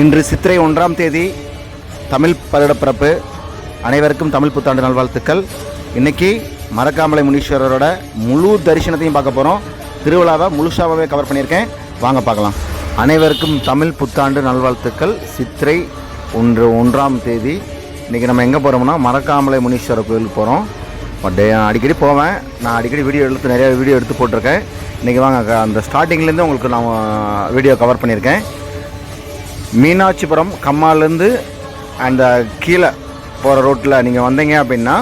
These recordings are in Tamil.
இன்று சித்திரை 1ஆம் தேதி தமிழ் வருடப்பிறப்பு. அனைவருக்கும் தமிழ் புத்தாண்டு நல்வாழ்த்துக்கள். இன்றைக்கி மரக்காமலை முனீஸ்வரரோட முழு தரிசனத்தையும் பார்க்க போகிறோம். திருவிழாவை முழுசாகவே கவர் பண்ணியிருக்கேன், வாங்க பார்க்கலாம். அனைவருக்கும் தமிழ் புத்தாண்டு நல்வாழ்த்துக்கள். சித்திரை 1ஆம் தேதி இன்றைக்கி நம்ம எங்கே போகிறோம்னா மரக்காமலை முனீஸ்வரர் கோயிலுக்கு போகிறோம். பட் அடிக்கடி போவேன், நான் அடிக்கடி நிறைய வீடியோ எடுத்து போட்டிருக்கேன். இன்றைக்கி வாங்க, அந்த ஸ்டார்டிங்லேருந்து உங்களுக்கு நான் வீடியோ கவர் பண்ணியிருக்கேன். மீனாட்சிபுரம் கம்மாலேருந்து அந்த கீழே போகிற ரோட்டில் நீங்கள் வந்தீங்க அப்படின்னா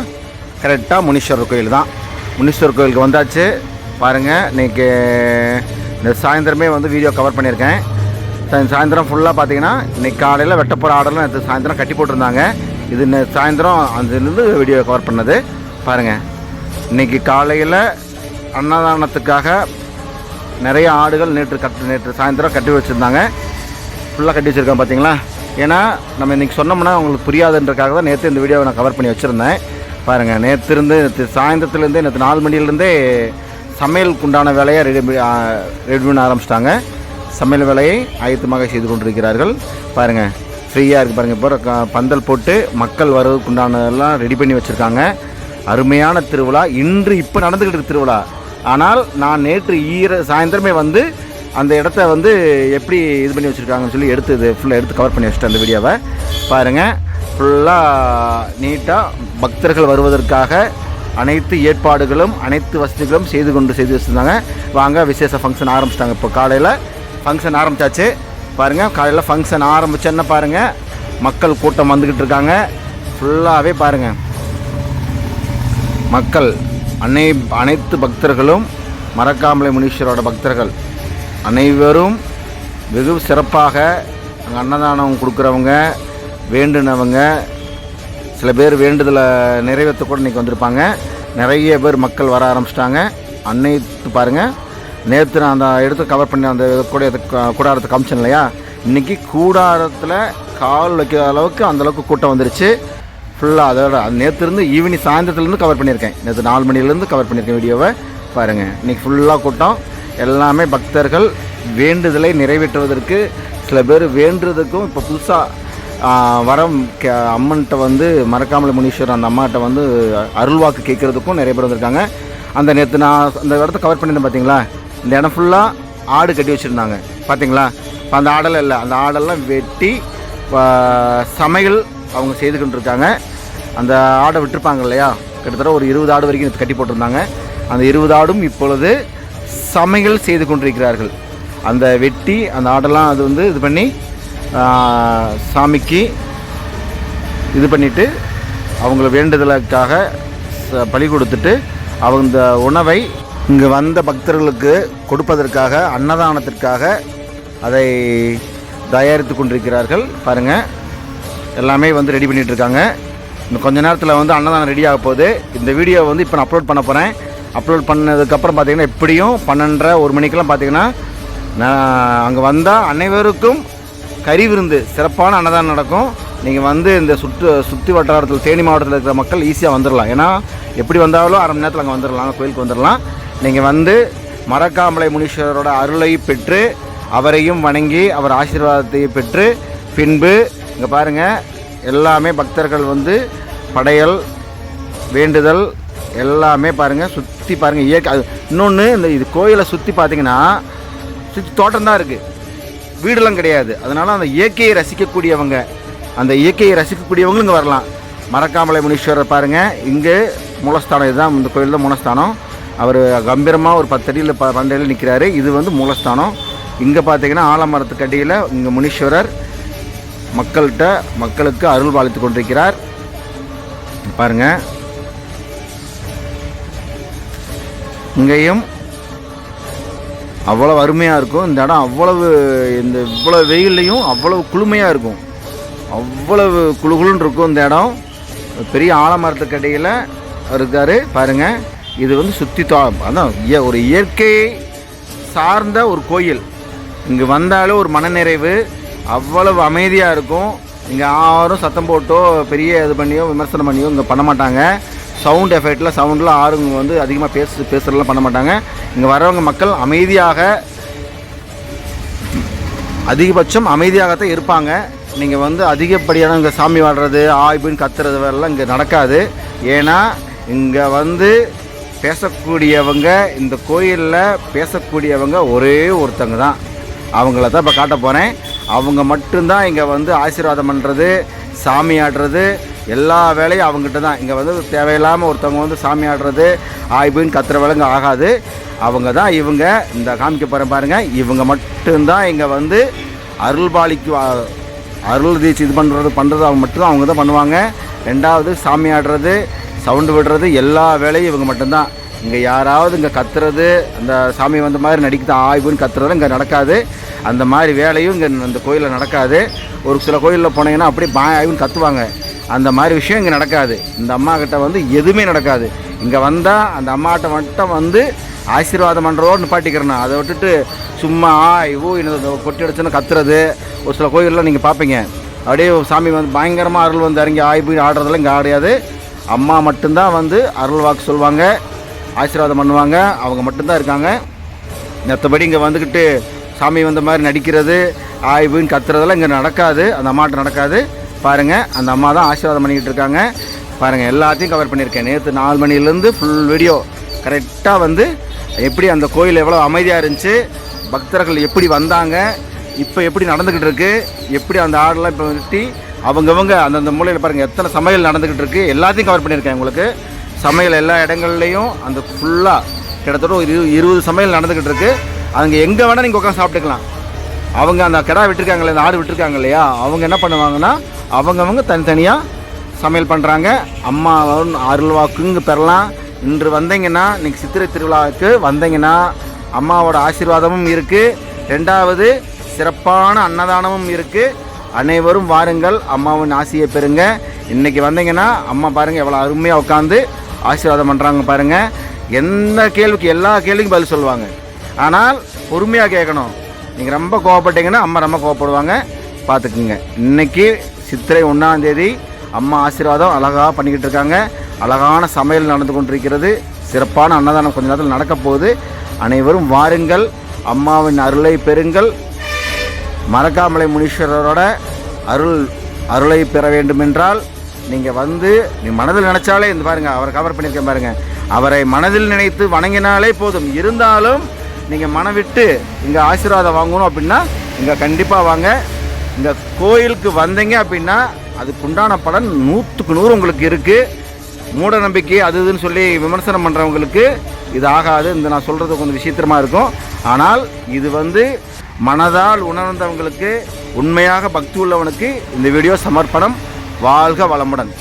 கரெக்டாக முனீஸ்வரர் கோயில் தான். முனீஸ்வரர் கோயிலுக்கு வந்தாச்சு பாருங்கள். இன்றைக்கி இந்த சாயந்தரமே வீடியோ கவர் பண்ணியிருக்கேன். சாயந்தரம் ஃபுல்லாக பார்த்தீங்கன்னா இன்றைக்கி காலையில் வெட்டப்போகிற ஆர்டர்லாம் நேற்று சாயந்தரம் கட்டி போட்டிருந்தாங்க. இது சாயந்தரம் அதுலேருந்து வீடியோ கவர் பண்ணது பாருங்கள். இன்றைக்கி காலையில் அன்னதானத்துக்காக நிறைய ஆடுகள் நேற்று சாயந்தரம் கட்டி வச்சுருந்தாங்க. ஃபுல்லாக கட்டி வச்சுருக்கேன் பார்த்தீங்களா. ஏன்னா நம்ம இன்றைக்கி சொன்னோம்னா உங்களுக்கு புரியாதுன்றக்காக தான் நேற்று இந்த வீடியோவை நான் கவர் பண்ணி வச்சுருந்தேன். பாருங்கள், நேற்று சாயந்தரத்துலேருந்தே நேற்று 4 மணிலேருந்தே சமையலுக்கு உண்டான வேலையை ரெடி பண்ண ஆரம்பிச்சிட்டாங்க. சமையல் வேலையை ஆயத்தமாக செய்து கொண்டிருக்கிறார்கள். பாருங்கள், ஃப்ரீயாக இருக்குது பாருங்கள். இப்போ பந்தல் போட்டு மக்கள் வரதுக்கு உண்டானதெல்லாம் ரெடி பண்ணி வச்சுருக்காங்க. அருமையான திருவிழா. இன்று இப்போ நடந்துக்கிட்டு இருக்கு திருவிழா. ஆனால் நான் நேற்று சாயந்தரமே அந்த இடத்த எப்படி இது பண்ணி வச்சுருக்காங்கன்னு சொல்லி ஃபுல்லாக எடுத்து கவர் பண்ணி வச்சுட்டேன். அந்த வீடியோவை பாருங்கள். ஃபுல்லாக நீட்டாக பக்தர்கள் வருவதற்காக அனைத்து ஏற்பாடுகளும் அனைத்து வசதிகளும் செய்து வச்சுருந்தாங்க. வாங்க, விசேஷ ஃபங்க்ஷன் ஆரம்பிச்சிட்டாங்க. இப்போ காலையில் ஃபங்க்ஷன் ஆரம்பித்தாச்சு பாருங்கள். காலையில் ஃபங்க்ஷன் ஆரம்பிச்சேன்னா பாருங்கள், மக்கள் கூட்டம் வந்துக்கிட்டு இருக்காங்க. ஃபுல்லாகவே பாருங்கள், மக்கள் அனைத்து பக்தர்களும் மரக்காமலை முனீஸ்வரோட பக்தர்கள் அனைவரும் வெகு சிறப்பாக அங்கே அன்னதானம் கொடுக்குறவங்க, வேண்டுனவங்க, சில பேர் வேண்டுதலை நிறைவேற்ற கூட இன்றைக்கி வந்திருப்பாங்க. நிறைய பேர் மக்கள் வர ஆரம்பிச்சிட்டாங்க. அன்னைத்து பாருங்கள், நேற்று நான் அந்த இடத்த கவர் பண்ணி அந்த கூடாரத்தை காமிச்சேன் இல்லையா. இன்றைக்கி கூடாரத்தில் கால் வைக்கிற அளவுக்கு அந்தளவுக்கு கூட்டம் வந்துருச்சு. ஃபுல்லாக அதோட நேற்றுலேருந்து ஈவினிங் சாயந்தரத்துலேருந்து கவர் பண்ணியிருக்கேன். நேற்று 4 மணிலேருந்து கவர் பண்ணியிருக்கேன் வீடியோவை பாருங்கள். இன்றைக்கி ஃபுல்லாக கூட்டம். எல்லாமே பக்தர்கள் வேண்டுதலை நிறைவேற்றுவதற்கு, சில பேர் வேண்டுறதுக்கும் இப்போ புதுசாக வரம் அம்மன்கிட்ட மரக்காமலை முனீஸ்வரர் அந்த அம்மாட்ட அருள்வாக்கு கேட்குறதுக்கும் நிறைய பேர் வந்திருக்காங்க. அந்த நேற்று நான் அந்த இடத்த கவர் பண்ணியிருந்தேன் பார்த்தீங்களா. இந்த இடம் ஃபுல்லாக ஆடு கட்டி வச்சுருந்தாங்க பார்த்தீங்களா. இப்போ அந்த ஆடெல்லாம் இல்லை, அந்த ஆடெல்லாம் வெட்டி சமையல் அவங்க செய்துக்கிட்டு இருக்காங்க. அந்த ஆடை விட்டுருப்பாங்க இல்லையா, கிட்டத்தட்ட ஒரு 20 ஆடு வரைக்கும் கட்டி போட்டிருந்தாங்க. அந்த 20 ஆடும் இப்பொழுது சமையல் செய்து கொண்டிருக்கிறார்கள். அந்த வெட்டி அந்த ஆடெல்லாம் இது பண்ணி சாமிக்கு இது பண்ணிவிட்டு அவங்கள வேண்டுதலுக்காக பலி கொடுத்துட்டு அவங்க இந்த உணவை இங்கே வந்த பக்தர்களுக்கு கொடுப்பதற்காக அன்னதானத்திற்காக அதை தயாரித்து கொண்டிருக்கிறார்கள். பாருங்கள், எல்லாமே ரெடி பண்ணிகிட்டு இருக்காங்க. இன்னும் கொஞ்ச நேரத்தில் அன்னதானம் ரெடி ஆக போகுது. இந்த வீடியோ இப்போ நான் அப்லோட் பண்ண போகிறேன். அப்லோட் பண்ணதுக்கப்புறம் பார்த்திங்கன்னா எப்படியும் 12:30-1 மணிக்கெல்லாம் பார்த்திங்கன்னா நான் அங்கே வந்தால் அனைவருக்கும் கறி விருந்து சிறப்பான அன்னதானம் நடக்கும். நீங்கள் இந்த சுற்றி வட்டாரத்தில் தேனி மாவட்டத்தில் இருக்கிற மக்கள் ஈஸியாக வந்துடலாம். ஏன்னா எப்படி வந்தாலும் 1/2 மணி நேரத்தில் அங்கே வந்துடலாம், கோயிலுக்கு வந்துடலாம். நீங்கள் மரக்காமலை முனீஸ்வரரோட அருளை பெற்று அவரையும் வணங்கி அவர் ஆசீர்வாதத்தை பெற்று பின்பு இங்கே பாருங்கள், எல்லாமே பக்தர்கள் படையல் வேண்டுதல் எல்லாமே பாருங்கள். சுற்றி பாருங்கள், இயற்கை. இன்னொன்று, இது கோயிலை சுற்றி பார்த்தீங்கன்னா சுற்றி தோட்டம் தான் இருக்குது, வீடெல்லாம் கிடையாது. அதனால் அந்த இயற்கையை ரசிக்கக்கூடியவங்க இங்கே வரலாம். மரக்காமலை முனீஸ்வரர் பாருங்கள், இங்கே மூலஸ்தானம். இதுதான் இந்த கோயில் தான் மூலஸ்தானம். அவர் கம்பீரமாக ஒரு 10 அடியில் 12 அடியில் நிற்கிறாரு. இது மூலஸ்தானம். இங்கே பார்த்தீங்கன்னா ஆலமரத்துக்கு அடியில் இங்கே முனீஸ்வரர் மக்களுக்கு அருள் பாலித்து கொண்டிருக்கிறார் பாருங்கள். இங்கேயும் அவ்வளவு அருமையாக இருக்கும் இந்த இடம். இவ்வளவு வெயில்லையும் அவ்வளவு குளுமையாக இருக்கும், அவ்வளவு குளுகுளுன்னு இருக்கும் இந்த இடம். பெரிய ஆலமரத்துக்கு அடியில் இருக்கார் பாருங்கள். இது சுற்றி அதான் ஒரு இயற்கை சார்ந்த ஒரு கோயில். இங்கே வந்தாலும் ஒரு மனநிறைவு, அவ்வளவு அமைதியாக இருக்கும். இங்கே யாரும் சத்தம் போட்டோ பெரிய இது பண்ணியோ விமர்சனம் பண்ணியோ இங்கே பண்ண மாட்டாங்க. சவுண்டில் யாரும் அதிகமாக பேசுகிறதெல்லாம் பண்ண மாட்டாங்க. இங்கே வரவங்க மக்கள் அமைதியாக அதிகபட்சம் அமைதியாகத்தான் இருப்பாங்க. நீங்கள் வந்து அதிகப்படியான இங்கே சாமி வாடுறது ஆய்வுன்னு கத்துறது வரலாம் இங்கே நடக்காது. ஏன்னா இங்கே வந்து பேசக்கூடியவங்க, இந்த கோயிலில் பேசக்கூடியவங்க ஒரே ஒருத்தங்க தான். அவங்கள தான் இப்போ காட்ட போகிறேன். அவங்க மட்டும்தான் இங்கே வந்து ஆசீர்வாதம் பண்ணுறது, சாமி ஆடுறது, எல்லா வேலையும் அவங்ககிட்ட தான். இங்கே வந்து தேவையில்லாமல் ஒருத்தவங்க வந்து சாமி ஆடுறது ஆய்வுன்னு கத்துற வேலை இங்கே ஆகாது. அவங்க தான் இவங்க. இந்த காமிக்க போகிறேன் பாருங்கள். இவங்க மட்டும்தான் இங்கே வந்து அருள்பாலிக்கு அருள் தீட்சி இது பண்ணுறது அவங்க மட்டும்தான், அவங்க தான் பண்ணுவாங்க. ரெண்டாவது சாமி ஆடுறது, சவுண்டு விடுறது, எல்லா வேலையும் இவங்க மட்டும்தான். இங்கே யாராவது இங்கே கத்துறது, அந்த சாமி வந்த மாதிரி நடிக்கிறது ஆய்வுன்னு கத்துறது இங்கே நடக்காது. அந்த மாதிரி வேலையும் இங்கே இந்த கோயிலில் நடக்காது. ஒரு சில கோயிலில் போனீங்கன்னா அப்படியே ஆய்வுன்னு கத்துவாங்க. அந்த மாதிரி விஷயம் இங்கே நடக்காது. இந்த அம்மா கிட்ட வந்து எதுவுமே நடக்காது. இங்கே வந்தால் அந்த அம்மாட்ட மட்டும் வந்து ஆசீர்வாதம் பண்ணுறதோடு நிப்பாட்டிக்கிறேன். அதை விட்டுட்டு சும்மா இன்னும் கொட்டி அடிச்சுன்னு கத்துறது ஒரு சில கோயிலில் நீங்கள் பார்ப்பீங்க. அப்படியே சாமி வந்து பயங்கரமாக அருள் வந்து இறங்கி ஆய்வு ஆடுறதெல்லாம் இங்கே ஆடையாது. அம்மா மட்டும்தான் வந்து அருள் வாக்கு சொல்லுவாங்க, ஆசீர்வாதம் பண்ணுவாங்க. அவங்க மட்டும்தான் இருக்காங்க. மற்றபடி இங்கே வந்துக்கிட்டு சாமி வந்த மாதிரி நடிக்கிறது ஆய்வுன்னு கத்துறதெல்லாம் இங்கே நடக்காது. அந்த அம்மாட்ட நடக்காது. பாருங்கள், அந்த அம்மா தான் ஆசீர்வாதம் பண்ணிக்கிட்டு இருக்காங்க. பாருங்கள், எல்லாத்தையும் கவர் பண்ணியிருக்கேன். நேற்று 4 மணிலேருந்து ஃபுல் வீடியோ கரெக்டாக வந்து எப்படி அந்த கோயில் எவ்வளோ அமைதியாக இருந்துச்சு, பக்தர்கள் எப்படி வந்தாங்க, இப்போ எப்படி நடந்துக்கிட்டு இருக்குது, எப்படி அந்த ஆடெல்லாம் இப்போ வெட்டி அவங்கவங்க அந்தந்த மூலையில் பாருங்கள் எத்தனை சமையல் நடந்துக்கிட்டு இருக்குது, எல்லாத்தையும் கவர் பண்ணியிருக்கேன் உங்களுக்கு. சமையல் எல்லா இடங்கள்லையும் அந்த ஃபுல்லாக கிட்டத்தட்ட ஒரு 20 சமையல் நடந்துக்கிட்டு இருக்குது. அங்கே எங்கே வேணால் நீங்கள் உட்காந்து சாப்பிட்டுக்கலாம். அவங்க அந்த கிடா விட்டுருக்காங்களே, அந்த ஆடு விட்டுருக்காங்க இல்லையா, அவங்க என்ன பண்ணுவாங்கன்னா அவங்கவங்க தனித்தனியாக சமையல் பண்ணுறாங்க. அம்மா அருள்வாக்குங்க பெறலாம். இன்று வந்தீங்கன்னா, இன்றைக்கி சித்திரை திருவிழாவுக்கு வந்தீங்கன்னா அம்மாவோட ஆசீர்வாதமும் இருக்குது. ரெண்டாவது சிறப்பான அன்னதானமும் இருக்குது. அனைவரும் வாருங்கள், அம்மாவின் ஆசையை பெறுங்க. இன்றைக்கி வந்தீங்கன்னா அம்மா பாருங்கள் எவ்வளோ அருமையாக உட்காந்து ஆசீர்வாதம் பண்ணுறாங்க பாருங்கள். எந்த கேள்விக்கு எல்லா கேள்விக்கும் பதில் சொல்லுவாங்க. ஆனால் பொறுமையாக கேட்கணும். நீங்கள் ரொம்ப கோவப்பட்டீங்கன்னா அம்மா ரொம்ப கோவப்படுவாங்க, பார்த்துக்குங்க. இன்றைக்கி சித்திரை 1ஆம் தேதி அம்மா ஆசீர்வாதம் அழகாக பண்ணிக்கிட்டு இருக்காங்க. அழகான சமையல் நடந்து கொண்டிருக்கிறது. சிறப்பான அன்னதானம் கொஞ்ச நேரத்தில் நடக்க போகுது. அனைவரும் வாருங்கள், அம்மாவின் அருளை பெறுங்கள். மரக்காமலை முனீஸ்வரரோட அருளை பெற வேண்டுமென்றால் நீங்கள் வந்து மனதில் நினச்சாலே இந்த பாருங்கள், அவரை கவர் பண்ணியிருக்கேன் பாருங்கள். அவரை மனதில் நினைத்து வணங்கினாலே போதும். இருந்தாலும் நீங்கள் மனம் விட்டு இங்கே ஆசீர்வாதம் வாங்கணும் அப்படின்னா இங்கே கண்டிப்பாக வாங்க. இந்த கோயிலுக்கு வந்தீங்க அப்படின்னா அதுக்குண்டான பலன் 100க்கு 100 உங்களுக்கு இருக்குது. மூட நம்பிக்கை அது இதுன்னு சொல்லி விமர்சனம் பண்ணுறவங்களுக்கு இது ஆகாது. இந்த நான் சொல்கிறது கொஞ்சம் விசித்திரமாக இருக்கும். ஆனால் இது வந்து மனதால் உணர்ந்தவங்களுக்கு, உண்மையாக பக்தி உள்ளவனுக்கு இந்த வீடியோ சமர்ப்பணம். வாழ்க வளமுடன்.